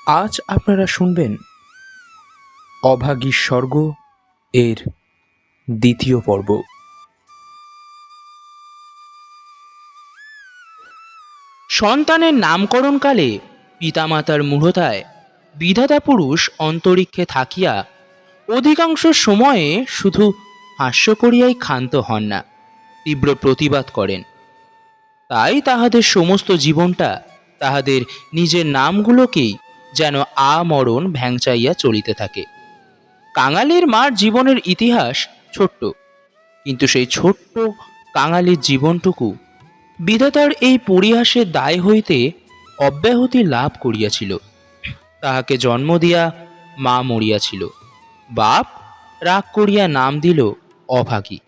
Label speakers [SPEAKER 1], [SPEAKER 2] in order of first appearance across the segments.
[SPEAKER 1] আজ আপনারা শুনবেন অভাগীর স্বর্গ এর দ্বিতীয় পর্ব।
[SPEAKER 2] সন্তানের নামকরণকালে পিতামাতার মূঢ়তায় বিধাতা পুরুষ অন্তরিক্ষে থাকিয়া অধিকাংশ সময়ে শুধু হাস্য করিয়াই ক্ষান্ত হন না, তীব্র প্রতিবাদ করেন। তাই তাহাদের সমস্ত জীবনটা তাহাদের নিজের নামগুলোকেই যেন আমরণ ভ্যাংচাইয়া চলিতে থাকে। কাঙালির মার জীবনের ইতিহাস ছোট্ট, কিন্তু সেই ছোট্ট কাঙালির জীবনটুকু বিধাতার এই পরিহাসের দায় হইতে অব্যাহতি লাভ করিয়াছিল। তাহাকে জন্ম দিয়া মা মরিয়াছিল, বাপ রাগ করিয়া নাম দিল অভাগী।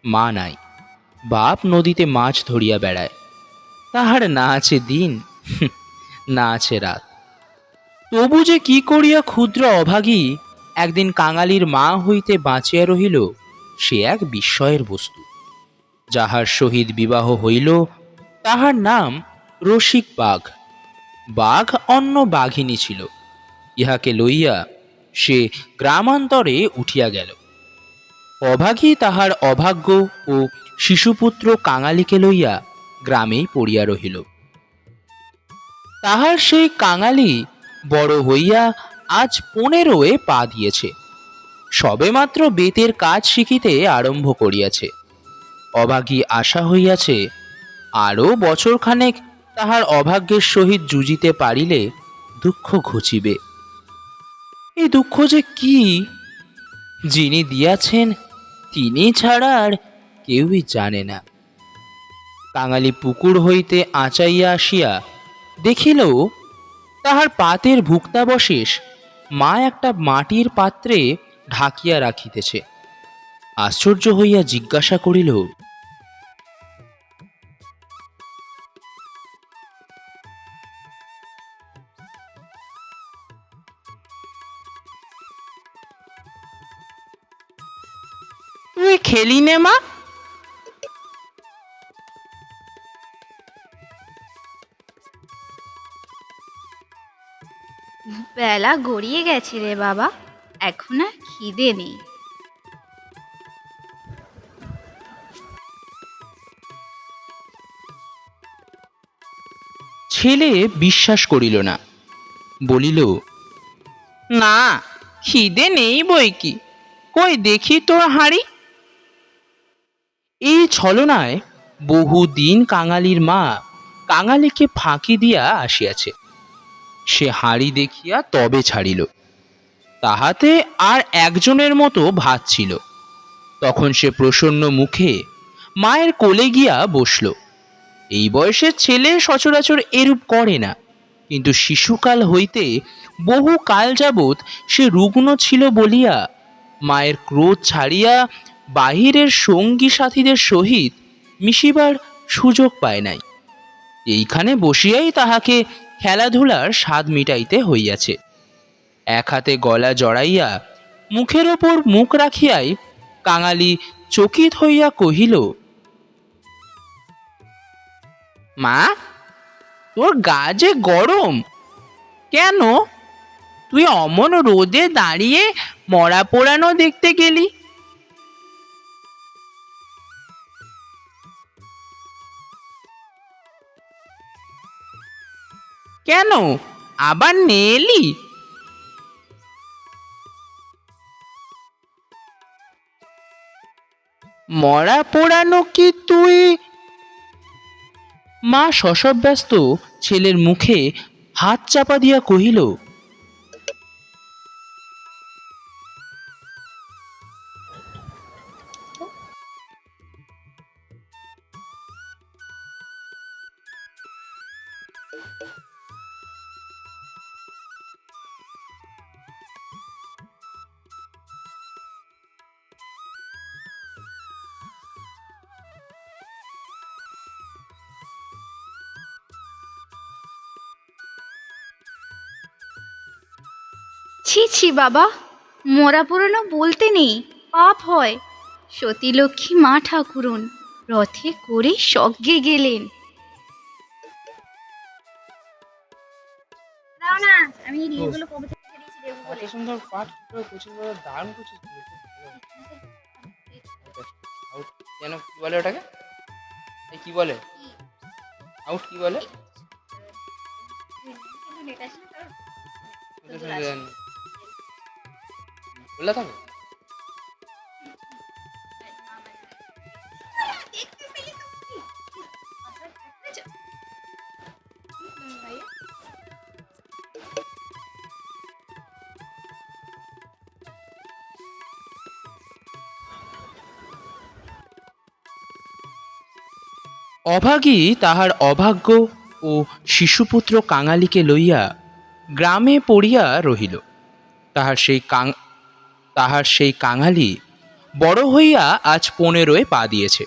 [SPEAKER 2] মা নাই, বাপ নদীতে মাছ ধরিয়া বেড়ায়। তাহার না আছে দিন না আছে রাত। তবু যে কি করিয়া ক্ষুদ্র অভাগী একদিন কাঙালির মা হইতে বাঁচিয়া রহিল, সে এক বিস্ময়ের বস্তু। যাহার সহিত বিবাহ হইল তাহার নাম রসিক বাঘ। বাঘ অন্য বাঘিনী ছিল। ইহাকে লইয়া সে গ্রামান্তরে উঠিয়া গেল। অভাগী তাহার অভাগ্য ও শিশুপুত্র কাঙালিকে লইয়া গ্রামেই পড়িয়া রহিল। তাহার সেই কাঙালি বড় হইয়া আজ 15 পা দিয়েছে, সবেমাত্র বেতের কাজ শিখিতে আরম্ভ করিয়াছে। অভাগী আশা হইয়াছে আরও বছরখানেক তাহার অভাগ্যের সহিত যুজিতে পারিলে দুঃখ ঘুচিবে। এই দুঃখ যে কি, যিনি দিয়াছেন তিনি ছাড়া আর কেউই জানে না। কাঙালি পুকুর হইতে আঁচাইয়া আসিয়া দেখিল তাহার পাতের ভুক্তাবশেষ মা একটা মাটির পাত্রে ঢাকিয়া রাখিতেছে। আশ্চর্য হইয়া জিজ্ঞাসা করিল, তুই খেলি নে মা?
[SPEAKER 3] বেলা গড়িয়ে গেছে রে বাবা, এখন আর খিদে নেই।
[SPEAKER 2] ছেলে বিশ্বাস করিল না, বলিল, না, খিদে নেই বই কি, কই দেখি তোর হাঁড়ি। এই ছলনায় বহুদিন কাঙালির মা কাঙালিকে ফাঁকি দিয়া আসিয়াছে। সে হাঁড়ি দেখিয়া তবে ছাড়িল। তাহাতে আর একজনের মতো ভাত ছিল। তখন সে প্রসন্ন মুখে মায়ের কোলে গিয়া বসল। এই বয়সের ছেলে সচরাচর এরূপ করে না, কিন্তু শিশুকাল হইতে বহু কাল যাবৎ সে রুগ্ন ছিল বলিয়া মায়ের ক্রোধ ছাড়িয়া বাহিরের সঙ্গী সাথীদের সহিত মিশিবার সুযোগ পায় নাই। এইখানে বসিয়াই তাহাকে খেলাধুলার স্বাদ মিটাইতে হইয়াছে। এক হাতে গলা জড়াইয়া মুখের ওপর মুখ রাখিয়াই কাঙালি চকিত হইয়া কহিল, মা, তোর গা যে গরম কেন? তুই অমন রোদে দাঁড়িয়ে মরা পোড়ানো দেখতে গেলি? কেন আবার নিয়ে এলি? মরা পোড়ানো কি তুই? মা শশব্যস্ত ছেলের মুখে হাত চাপা দিয়া কহিল,
[SPEAKER 3] ছি ছি বাবা, মরা পুরনো বলতে নেই, পাপ হয়। সতীলক্ষ্মী মা ঠাকুরন রথে করে স্বর্গে গেলেন। না, আমি রিলগুলো কবে থেকে ছেড়েছি দেখবো বলে।
[SPEAKER 2] এত সুন্দর পাঠ কোচিং করে দারুণ করছিস তুই। আউট যেন কি বলে ওটাকে? এই কি বলে? আউট কি বলে?
[SPEAKER 3] কিন্তু নেট আসলে তোর
[SPEAKER 2] শুনতে শুনতে জানি বললা থাকে।
[SPEAKER 3] দেখতে পেলে তো কি? আপনার দেখতে ভাইয়া
[SPEAKER 2] অভাগী তাহার অভাগ্য ও শিশুপুত্র কাঙালিকে লইয়া গ্রামে পড়িয়া রহিল। তাহার সেই কাঙালি বড় হইয়া আজ 15 পা দিয়েছে,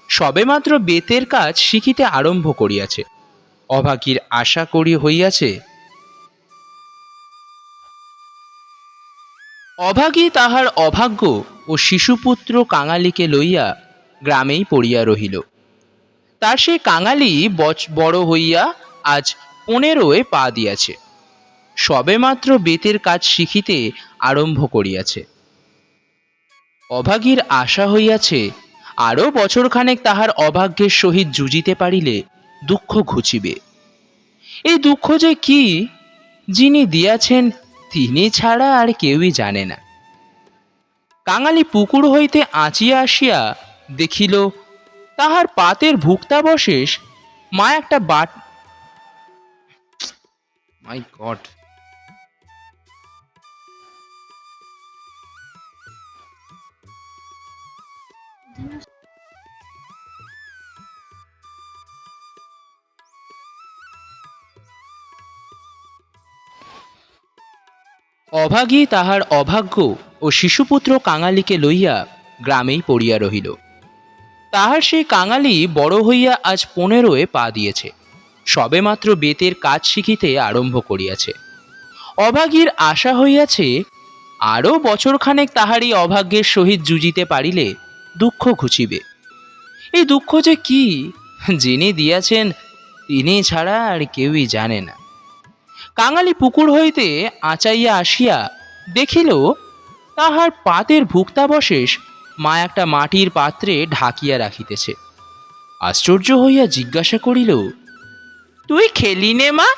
[SPEAKER 2] সবেমাত্র বেতের কাজ শিখিতে আরম্ভ করিয়াছে। অভাগীর আশা করি হইয়াছে। অভাগী তাহার অভাগ্য ও শিশুপুত্র কাঙালিকে লইয়া গ্রামেই পড়িয়া রহিল। তার সেই কাঙালি বড় হইয়া আজ 15 পা দিয়াছে, সবেমাত্র বেতের কাজ শিখিতে আরম্ভ করিয়াছে। অভাগীর আশা হইয়াছে আরও বছরখানেক তাহার অভাগ্যের সহিত যুজিতে পারিলে দুঃখ ঘুচিবে। এই দুঃখ যে কি, যিনি দিয়াছেন তিনি ছাড়া আর কেউই জানে না। কাঙালি পুকুর হইতে আঁচিয়া আসিয়া দেখিল তাহার পাতের ভুক্তাবশেষ মা একটা মাই গড, অভাগী তাহার অভাগ্য ও শিশুপুত্র কাঙালিকে লইয়া গ্রামেই পড়িয়া রহিল। তাহার সেই কাঙালি বড় হইয়া আজ 15 পা দিয়েছে, সবেমাত্র বেতের কাজ শিখিতে আরম্ভ করিয়াছে। অভাগীর আশা হইয়াছে আরও বছরখানেক তাহারই অভাগ্যের সহিত যুজিতে পারিলে দুঃখ ঘুচিবে। এই দুঃখ যে কি, যিনি দিয়াছেন তিনি ছাড়া আর কেউই জানে না। কাঙালি পুকুর হইতে আঁচাইয়া আসিয়া দেখিল তাহার পাতের ভুক্তাবশেষ মা একটা মাটির পাত্রে ঢাকিয়া রাখিতেছে। আশ্চর্য হইয়া জিজ্ঞাসা করিল, তুই খেলি নে মা?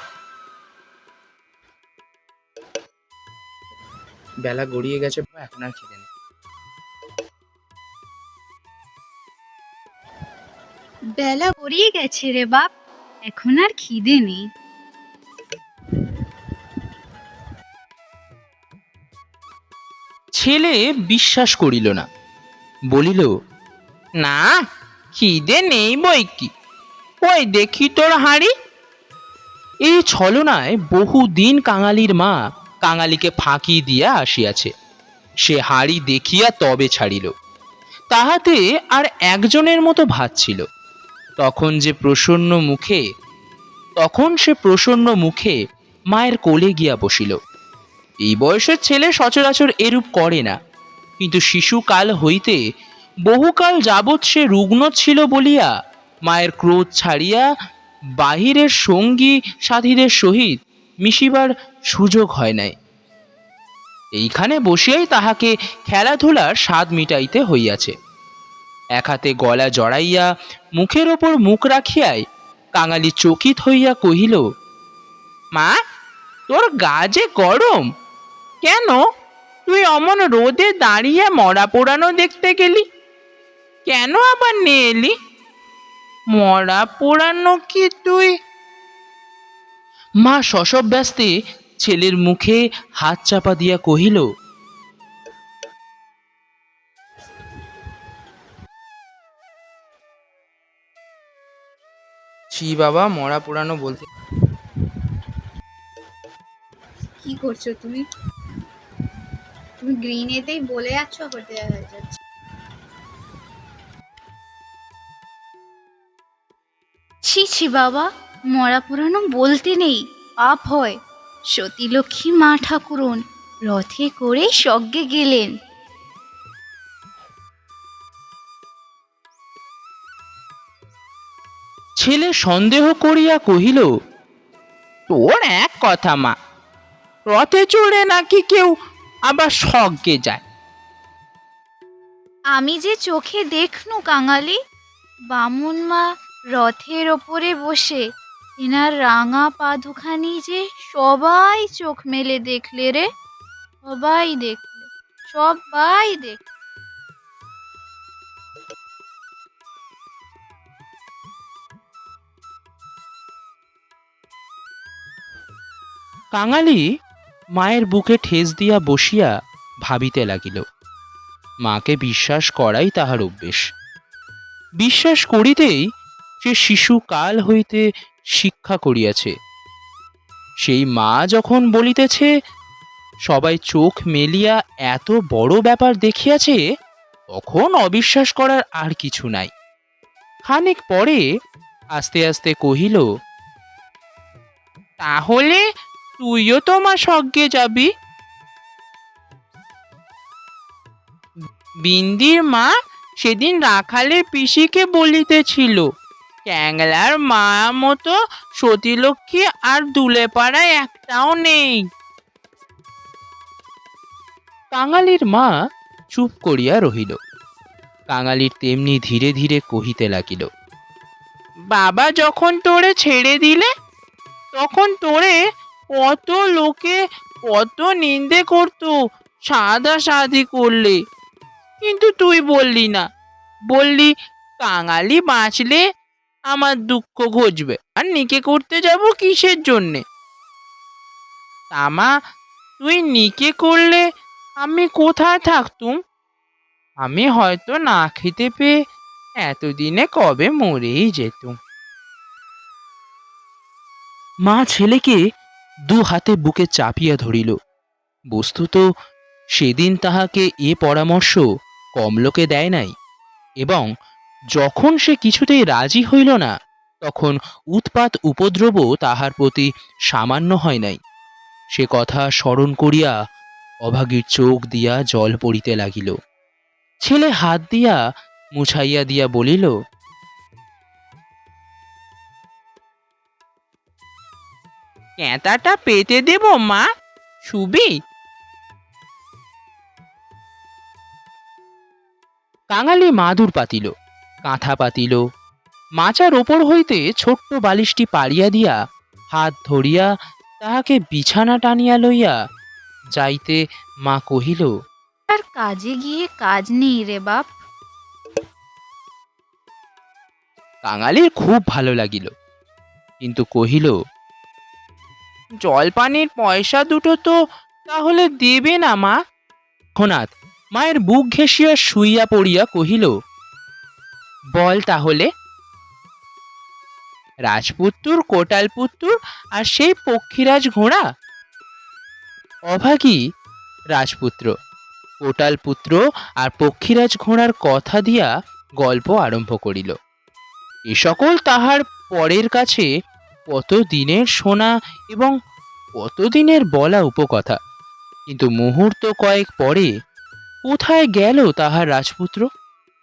[SPEAKER 2] বেলা গড়িয়ে গেছে, এখন আর খিদে নেই।
[SPEAKER 3] বেলা গড়িয়ে গেছে রে বাপ, এখন আর খিদে নেই।
[SPEAKER 2] ছেলে বিশ্বাস করিল না, বলিল, না খিদে নেই বই কি, ওই দেখি তোর হাঁড়ি। এই ছলনায় বহুদিন কাঙালির মা কাঙালিকে ফাঁকি দিয়া আসিয়াছে। সে হাঁড়ি দেখিয়া তবে ছাড়িল। তাহাতে আর একজনের মতো ভাত ছিল। তখন সে প্রসন্ন মুখে মায়ের কোলে গিয়া বসিল। এই বয়সের ছেলে সচরাচর এরূপ করে না, কিন্তু শিশুকাল হইতে বহুকাল যাবৎ সে রুগ্ন ছিল বলিয়া মায়ের ক্রোধ ছাড়িয়া বাহিরের সঙ্গী সাথীদের সহিত মিশিবার সুযোগ হয় নাই। এইখানে বসিয়াই তাহাকে খেলাধুলার স্বাদ মিটাইতে হইয়াছে। এক হাতে গলা জড়াইয়া মুখের ওপর মুখ রাখিয়াই কাঙালি চকিত হইয়া কহিল, মা, তোর গা যে গরম, কেন তুই অমন রোদে দাঁড়িয়ে মরা পোড়ানো দেখতে গেলি? কেন আবার নিয়ে এলি? মরা পোড়ানো কি তুই? মা শশব ব্যস্তে ছেলের মুখে হাত চাপা দিয়া কহিল, ছি বাবা, মরা পোড়ানো বলতে।
[SPEAKER 3] কি করছো তুমি? তুমি গ্রিনেতেই বলে যাচ্ছ, করতে যাচ্ছ। ছি ছি বাবা, মরা পুরানো বলতে নেই, পাপ হয়। সতীলক্ষ্মী মা ঠাকুরন রথে করে স্বর্গে গেলেন।
[SPEAKER 2] ছেলে সন্দেহ করিয়া কহিল, তোর এক কথা মা, রথে চড়ে নাকি কেউ আবার স্বর্গে যায়।
[SPEAKER 3] আমি যে চোখে দেখনু কাঙালি, বামুন মা রথের ওপরে বসে এনার রাঙা পা দুখানি যে সবাই চোখ মেলে দেখলে রে, সবাই দেখলে, সবাই দেখলে।
[SPEAKER 2] কাঙালি মায়ের বুকে ঠেস দিয়া বসিয়া ভাবিতে লাগিল। মাকে বিশ্বাস করাই তাহার অভ্যেস। বিশ্বাস করিতেই সে শিশু কাল হইতে শিক্ষা করিয়াছে। সেই মা যখন বলিতেছে সবাই চোখ মেলিয়া এত বড় ব্যাপার দেখিয়াছে, তখন অবিশ্বাস করার আর কিছু নাই। খানিক পরে আস্তে আস্তে কহিল, তাহলে তুইও তো মা স্বর্গে যাবি। বিন্দির মা সেদিন রাখালের পিসিকে বলিতেছিল, ক্যাংলার মা মতো সতীলক্ষ্মী আর দুলেপাড়ায় একটাও নেই। কাঙালির মা চুপ করিয়া রহিল। কাঙালির তেমনি ধীরে ধীরে কহিতে লাগিল, বাবা যখন তোরে ছেড়ে দিলে, তখন তোরে কত লোকে কত নিন্দে করতো, সাদা সাদি করলে, কিন্তু তুই বললি না। বললি কাঙালি বাঁচলে আমার দুঃখ ঘুচবে, আর নিকে করতে যাব কিসের জন্যে? তামা তুই নিকে করলে আমি কোথায় থাকতুম? আমি হয়তো না খেতে পেয়ে এতদিনে কবে মরেই যেতুম। মা ছেলেকে দু হাতে বুকে চাপিয়া ধরিল। বস্তুত সেদিন তাহাকে এ পরামর্শ কমলোকে দেয় নাই, এবং যখন সে কিছুতেই রাজি হইল না, তখন উৎপাত উপদ্রব তাহার প্রতি সামান্য হয় নাই। সে কথা স্মরণ করিয়া অভাগীর চোখ দিয়া জল পড়িতে লাগিল। ছেলে হাত দিয়া মুছাইয়া দিয়া বলিল, ক্যাঁতাটা পেতে দেব মা, শুবি? কাঙালি মাদুর পাতিল, কাঁথা পাতিল, মাচার ওপর হইতে ছোট্ট বালিশটি পাড়িয়া দিয়া হাত ধরিয়া তাহাকে বিছানা টানিয়া লইয়া যাইতে মা কহিল,
[SPEAKER 3] আর কাজে গিয়ে কাজ নেই রে বাপ।
[SPEAKER 2] কাঙালির খুব ভালো লাগিল, কিন্তু কহিল, জলপানির পয়সা দুটো তো তাহলে দেবে না মা? তৎক্ষণাৎ মায়ের বুক ঘেঁষিয়া শুইয়া পড়িয়া কহিল, বল তাহলে। রাজপুত্তুর, কোটালপুত্তুর আর সেই পক্ষীরাজ ঘোড়া? অভাগী রাজপুত্র, কোটালপুত্র আর পক্ষীরাজ ঘোড়ার কথা দিয়া গল্প আরম্ভ করিল। এ সকল তাহার পরের কাছে কত দিনের শোনা এবং কত দিনের বলা উপকথা। কিন্তু মুহূর্ত কয়েক পরে কোথায় গেল তাহার রাজপুত্র,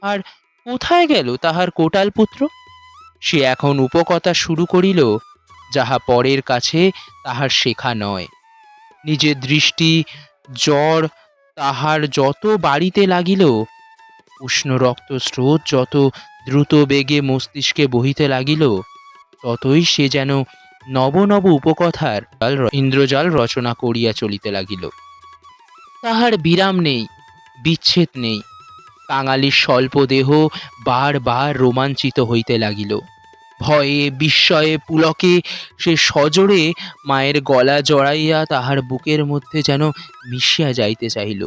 [SPEAKER 2] আর কোথায় গেল তাহার কোটালপুত্র? সে এখন উপকথা শুরু করিল, যাহা পরের কাছে তাহার শেখা নয়। নিজের দৃষ্টি জ্বর তাহার যত বাড়িতে লাগিল, উষ্ণ রক্ত স্রোত যত দ্রুত বেগে মস্তিষ্কে বহিতে লাগিল, ততই সে যেন নব নব উপকথার ইন্দ্রজাল রচনা করিয়া চলিতে লাগিল। তাহার বিরাম নেই, বিচ্ছেদ নেই। কাঙালির স্বল্প দেহ বার বার রোমাঞ্চিত হইতে লাগিল। ভয়ে বিস্ময়ে পুলকে সে সজোরে মায়ের গলা জড়াইয়া তাহার বুকের মধ্যে যেন মিশিয়া যাইতে চাহিল।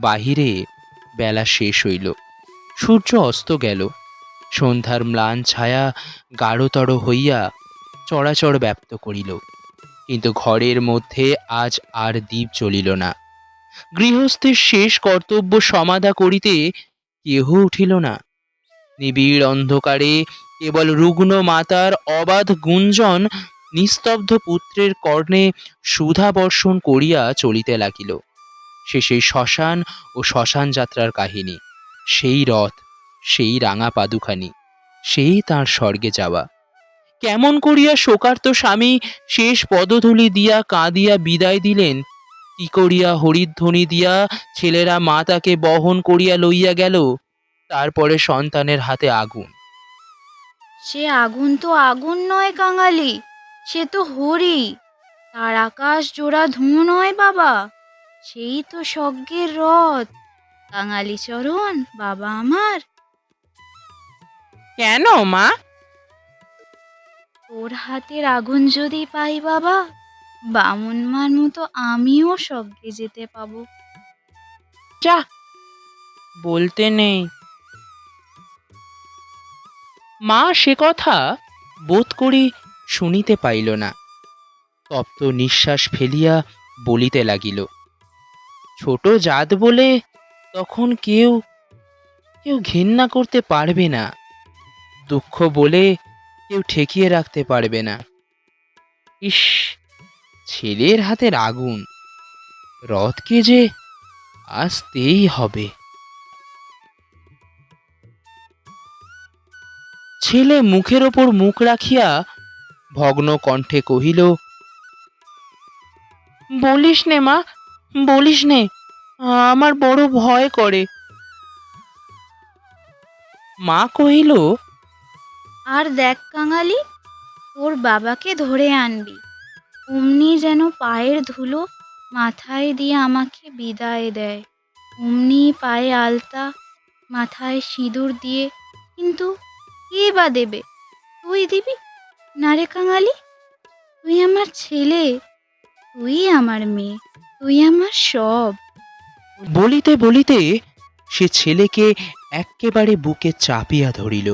[SPEAKER 2] বাহিরে বেলা শেষ হইল, সূর্য অস্ত গেল। সন্ধ্যার ম্লান ছায়া গাঢ়তর হইয়া চরাচর ব্যাপ্ত করিল, কিন্তু ঘরের মধ্যে আজ আর দীপ জ্বলিল না। গৃহস্থের শেষ কর্তব্য সমাধা করিতে কেহ উঠিল না। নিবিড় অন্ধকারে কেবল রুগ্ন মাতার অবাধ গুঞ্জন নিস্তব্ধ পুত্রের কর্ণে সুধা বর্ষণ করিয়া চলিতে লাগিল। সে সেই শ্মশান ও শ্মশান যাত্রার কাহিনী, সেই রথ, সেই রাঙা পাদুখানি, সেই তাঁর স্বর্গে যাওয়া। কেমন করিয়া শোকার্ত স্বামী শেষ পদধূলি দিয়া কাঁদিয়া বিদায় দিলেন, কি করিয়া হরিধ্বনি দিয়া ছেলেরা মা তাকে বহন করিয়া লইয়া গেল। তারপরে সন্তানের হাতে আগুন।
[SPEAKER 3] সে আগুন তো আগুন নয় কাঙালি, সে তো হরি। তার আকাশ জোড়া ধুঁ নয় বাবা, সেই তো স্বর্গের রথ। কাঙালি চরণ বাবা আমার।
[SPEAKER 2] কেন মা?
[SPEAKER 3] তোর হাতের আগুন যদি পাই বাবা, বামুন মার মতো আমিও স্বর্গে যেতে পাবো।
[SPEAKER 2] যা, বলতে নেই। মা সে কথা বোধ করি শুনিতে পাইল না। তপ্ত নিঃশ্বাস ফেলিয়া বলিতে লাগিল, ছোট জাত বলে তখন কেউ কেউ ঘেন্না করতে পারবে না, দুঃখ বলে কেউ ঠেকিয়ে রাখতে পারবে না। ইস, ছেলের হাতের আগুন, রথকে যে আসতেই হবে। ছেলে মুখের ওপর মুখ রাখিয়া ভগ্ন কণ্ঠে কহিল, বলিস নে মা, বলিস নে, আমার বড় ভয় করে। মা কহিল,
[SPEAKER 3] আর দেখ কাঙালি, তোর বাবাকে ধরে আনবি, অমনি যেন পায়ের ধুলো মাথায় দিয়ে আমাকে বিদায় দেয়। অমনি পায়ে আলতা, মাথায় সিঁদুর দিয়ে। কিন্তু কে বা দেবে? তুই দিবি না রে কাঙালি? তুই আমার ছেলে, তুই আমার মেয়ে, তুই আমার সব।
[SPEAKER 2] বলিতে বলিতে সে ছেলেকে এক্কেবারে বুকে চাপিয়া ধরিল।